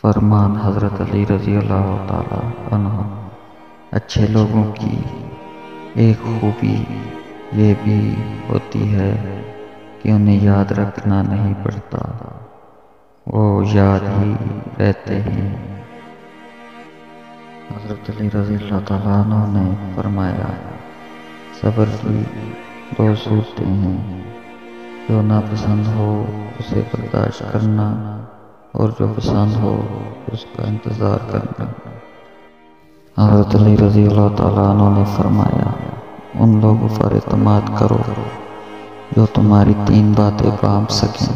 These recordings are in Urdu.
فرمان حضرت علی رضی اللہ تعالی عنہ۔ اچھے لوگوں کی ایک خوبی یہ بھی ہوتی ہے کہ انہیں یاد رکھنا نہیں پڑتا، وہ یاد ہی رہتے ہیں۔ حضرت علی رضی اللہ تعالیٰ عنہ نے فرمایا، صبر کی دو صورتیں ہیں، جو ناپسند ہو اسے برداشت کرنا اور جو پسند ہو اس کا انتظار کرنا۔ حضرت علی رضی اللہ تعالیٰ عنہ نے فرمایا، ان لوگوں پر اعتماد کرو جو تمہاری تین باتیں پام سکیں،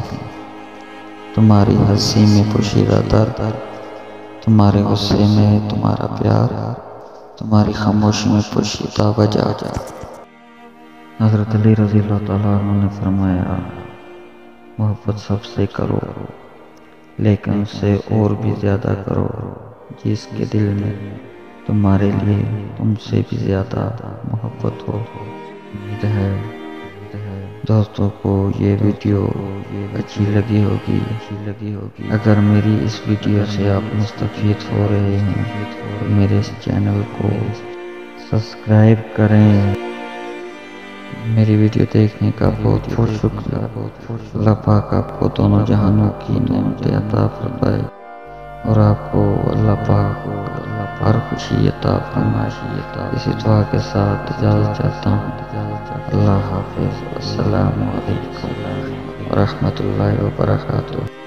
تمہاری ہنسی میں پوشیدہ درد، تمہارے غصے میں تمہارا پیار، تمہاری خاموشی میں پوشیدہ وجہ۔ حضرت علی رضی اللہ تعالیٰ عنہ نے فرمایا، محبت سب سے کرو لیکن اس سے اور بھی زیادہ کرو جس کے دل میں تمہارے لیے تم سے بھی زیادہ محبت ہو۔ امید ہے دوستوں کو یہ ویڈیو اچھی لگی ہوگی۔ اگر میری اس ویڈیو سے آپ مستفید ہو رہے ہیں تو میرے اس چینل کو سبسکرائب کریں۔ میری ویڈیو دیکھنے کا بہت بہت شکریہ۔ اللہ پاک آپ کو دونوں جہانوں کی نعمتیں عطا فرمائے اور آپ کو اللہ پاک ہر خوشی عطا فرمائے۔ اسی دعا کے ساتھ اجازت چاہتا ہوں۔ اللہ حافظ۔ السلام علیکم ورحمۃ اللہ وبرکاتہ۔